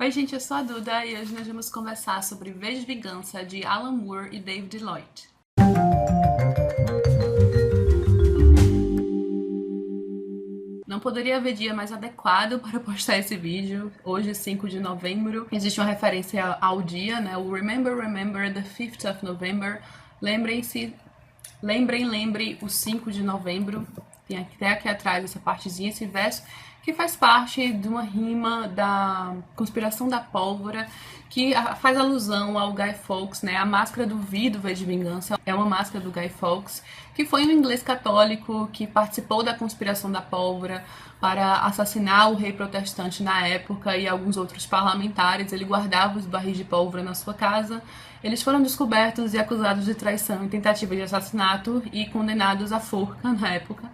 Oi gente, eu sou a Duda e hoje nós vamos conversar sobre V de Vingança, de Alan Moore e David Lloyd. Não poderia haver dia mais adequado para postar esse vídeo. Hoje, 5 de novembro, existe uma referência ao dia, né? O Remember the 5th of November. Lembrem-se, lembrem o 5 de novembro. Tem até aqui atrás essa partezinha, esse verso, que faz parte de uma rima da Conspiração da Pólvora, que faz alusão ao Guy Fawkes, né? A máscara do V do V de Vingança é uma máscara do Guy Fawkes, que foi um inglês católico que participou da Conspiração da Pólvora para assassinar o rei protestante na época e alguns outros parlamentares. Ele guardava os barris de pólvora na sua casa. Eles foram descobertos e acusados de traição e tentativa de assassinato e condenados à forca na época.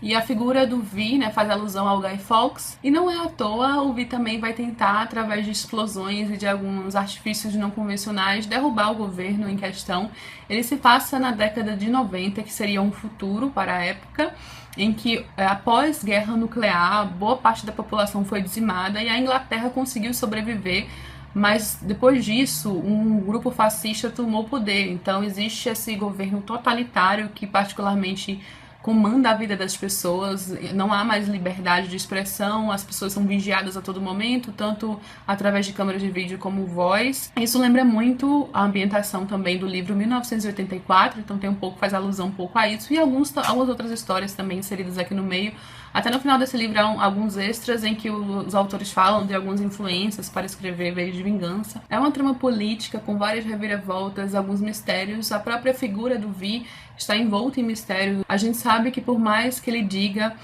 E a figura do V, né, faz alusão ao Guy Fawkes. E não é à toa, o V também vai tentar, através de explosões e de alguns artifícios não convencionais, derrubar o governo em questão. Ele se passa na década de 90, que seria um futuro para a época, em que, após guerra nuclear, boa parte da população foi dizimada e a Inglaterra conseguiu sobreviver. Mas depois disso, um grupo fascista tomou o poder. Então existe esse governo totalitário que particularmente comanda a vida das pessoas, não há mais liberdade de expressão, as pessoas são vigiadas a todo momento, tanto através de câmeras de vídeo como voz. Isso lembra muito a ambientação também do livro 1984, então tem faz alusão um pouco a isso, e algumas outras histórias também inseridas aqui no meio. Até no final desse livro há alguns extras em que os autores falam de algumas influências para escrever V de Vingança. É uma trama política com várias reviravoltas, alguns mistérios. A própria figura do V está envolta em mistério. A gente sabe que por mais que ele diga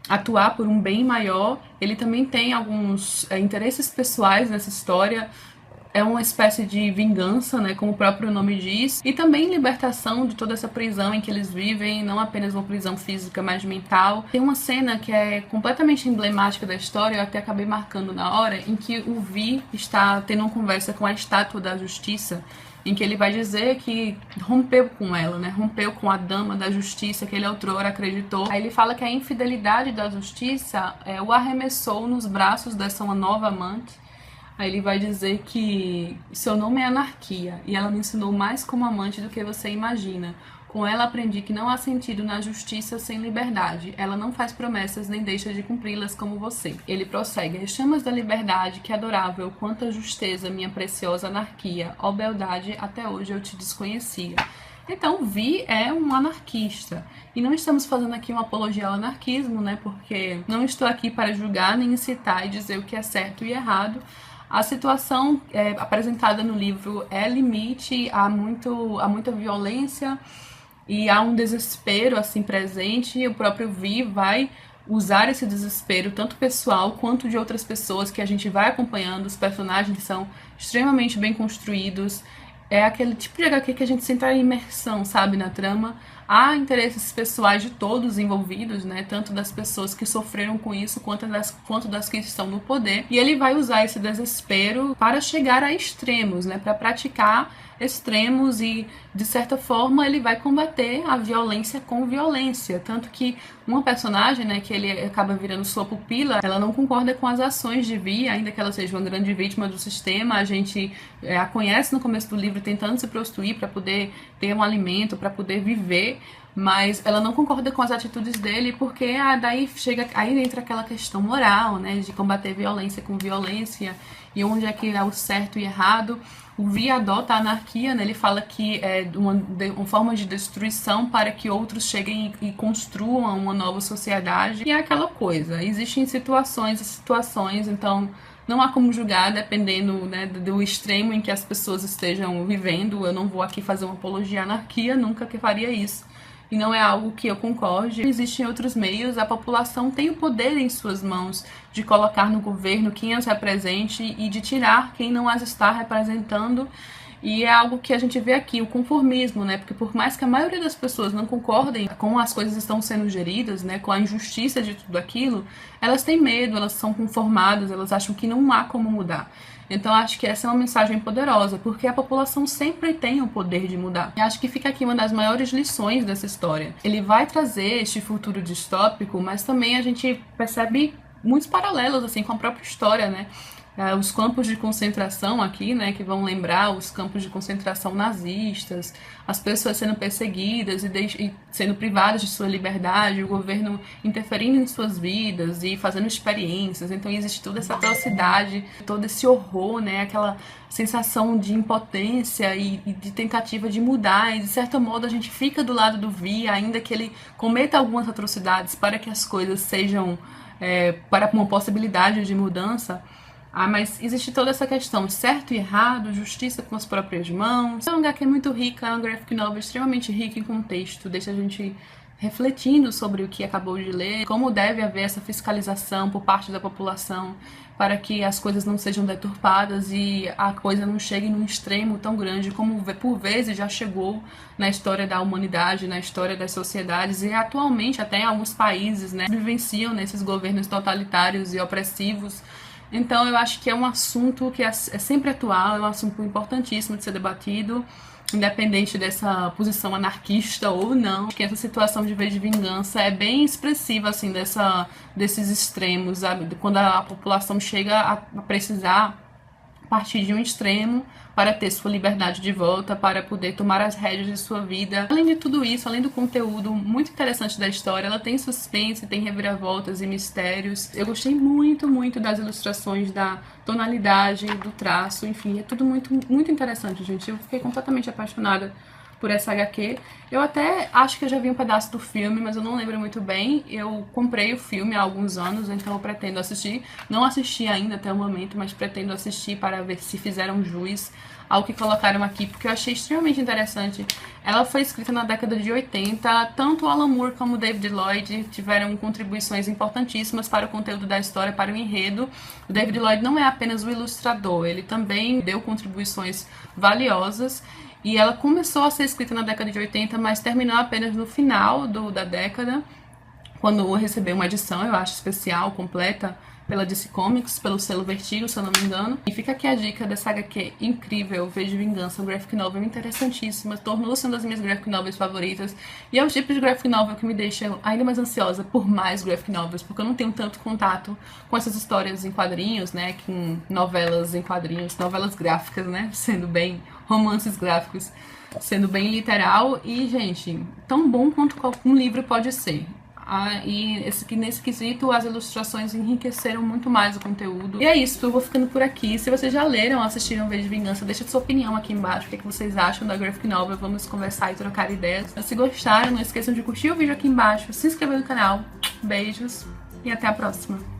atuar por um bem maior, ele também tem alguns interesses pessoais nessa história. É uma espécie de vingança, né, como o próprio nome diz, e também libertação de toda essa prisão em que eles vivem, não apenas uma prisão física, mas mental. Tem uma cena que é completamente emblemática da história, eu até acabei marcando na hora, em que o Vi está tendo uma conversa com a Estátua da Justiça, em que ele vai dizer que rompeu com ela, né? Rompeu com a dama da justiça que ele outrora acreditou. Aí ele fala que a infidelidade da justiça o arremessou nos braços dessa uma nova amante. Aí ele vai dizer que seu nome é Anarquia e ela me ensinou mais como amante do que você imagina. Com ela aprendi que não há sentido na justiça sem liberdade. Ela não faz promessas nem deixa de cumpri-las como você. Ele prossegue: as chamas da liberdade, que adorável, quanta justeza, minha preciosa anarquia. Ó beldade, até hoje eu te desconhecia. Então, Vi é um anarquista. E não estamos fazendo aqui uma apologia ao anarquismo, né? Porque não estou aqui para julgar, nem incitar e dizer o que é certo e errado. A situação apresentada no livro é limite, há muita violência e há um desespero assim presente, e o próprio Vi vai usar esse desespero, tanto pessoal quanto de outras pessoas que a gente vai acompanhando. Os personagens são extremamente bem construídos. É aquele tipo de HQ que a gente sente a imersão, sabe, na trama. Há interesses pessoais de todos envolvidos, né? Tanto das pessoas que sofreram com isso, quanto das que estão no poder. E ele vai usar esse desespero para chegar a extremos, né? Para praticar extremos e, de certa forma, ele vai combater a violência com violência. Tanto que uma personagem, né, que ele acaba virando sua pupila, ela não concorda com as ações de Vi, ainda que ela seja uma grande vítima do sistema. A gente a conhece no começo do livro tentando se prostituir para poder ter um alimento, para poder viver, mas ela não concorda com as atitudes dele, porque aí entra aquela questão moral, né, de combater violência com violência, e onde é que é o certo e errado. O Vi adota a anarquia, né? Ele fala que é uma forma de destruição para que outros cheguem e construam uma nova sociedade. E é aquela coisa, existem situações e situações, então não há como julgar dependendo, né, do extremo em que as pessoas estejam vivendo. Eu não vou aqui fazer uma apologia à anarquia, nunca que faria isso. E não é algo que eu concorde. Existem outros meios, a população tem o poder em suas mãos de colocar no governo quem as represente e de tirar quem não as está representando. E é algo que a gente vê aqui, o conformismo, né? Porque por mais que a maioria das pessoas não concordem com as coisas que estão sendo geridas, né, com a injustiça de tudo aquilo, elas têm medo, elas são conformadas, elas acham que não há como mudar. Então acho que essa é uma mensagem poderosa, porque a população sempre tem o poder de mudar. E acho que fica aqui uma das maiores lições dessa história. Ele vai trazer este futuro distópico, mas também a gente percebe muitos paralelos assim com a própria história, né? os campos de concentração aqui, né, que vão lembrar os campos de concentração nazistas, as pessoas sendo perseguidas e sendo privadas de sua liberdade, o governo interferindo em suas vidas e fazendo experiências. Então existe toda essa atrocidade, todo esse horror, né, aquela sensação de impotência e de tentativa de mudar, e de certo modo a gente fica do lado do Vi, ainda que ele cometa algumas atrocidades para que as coisas sejam, para uma possibilidade de mudança. Mas existe toda essa questão de certo e errado, justiça com as próprias mãos. É um HQ muito rica, é uma graphic novel extremamente rica em contexto, deixa a gente refletindo sobre o que acabou de ler, como deve haver essa fiscalização por parte da população para que as coisas não sejam deturpadas e a coisa não chegue num extremo tão grande como por vezes já chegou na história da humanidade, na história das sociedades, e atualmente até em alguns países, né, vivenciam nesses governos totalitários e opressivos. Então eu acho que é um assunto que é sempre atual, é um assunto importantíssimo de ser debatido, independente dessa posição anarquista ou não, que essa situação de V de Vingança é bem expressiva, assim, desses extremos, sabe? Quando a população chega a precisar partir de um extremo para ter sua liberdade de volta, para poder tomar as rédeas de sua vida. Além de tudo isso, além do conteúdo muito interessante da história, ela tem suspense, tem reviravoltas e mistérios. Eu gostei muito, muito das ilustrações, da tonalidade, do traço, enfim, é tudo muito, muito interessante, gente. Eu fiquei completamente apaixonada por essa HQ. Eu até acho que eu já vi um pedaço do filme, mas eu não lembro muito bem. Eu comprei o filme há alguns anos, então eu pretendo assistir. Não assisti ainda até o momento, mas pretendo assistir para ver se fizeram jus ao que colocaram aqui, porque eu achei extremamente interessante. Ela foi escrita na década de 80, tanto o Alan Moore como o David Lloyd tiveram contribuições importantíssimas para o conteúdo da história, para o enredo. O David Lloyd não é apenas o ilustrador, ele também deu contribuições valiosas. E ela começou a ser escrita na década de 80, mas terminou apenas no final da década, quando recebeu uma edição, eu acho, especial, completa, pela DC Comics, pelo selo Vertigo, se eu não me engano. E fica aqui a dica dessa HQ incrível, V de Vingança, um graphic novel interessantíssima, tornou-se uma das minhas graphic novels favoritas, e é o tipo de graphic novel que me deixa ainda mais ansiosa por mais graphic novels, porque eu não tenho tanto contato com essas histórias em quadrinhos, né, com novelas em quadrinhos, novelas gráficas, né, sendo bem romances gráficos, sendo bem literal, e, gente, tão bom quanto um livro pode ser. E nesse quesito as ilustrações enriqueceram muito mais o conteúdo. E é isso, eu vou ficando por aqui. Se vocês já leram ou assistiram V de Vingança, deixa sua opinião aqui embaixo, o que vocês acham da graphic novel, vamos conversar e trocar ideias. Se gostaram, não esqueçam de curtir o vídeo aqui embaixo, se inscrever no canal. Beijos e até a próxima.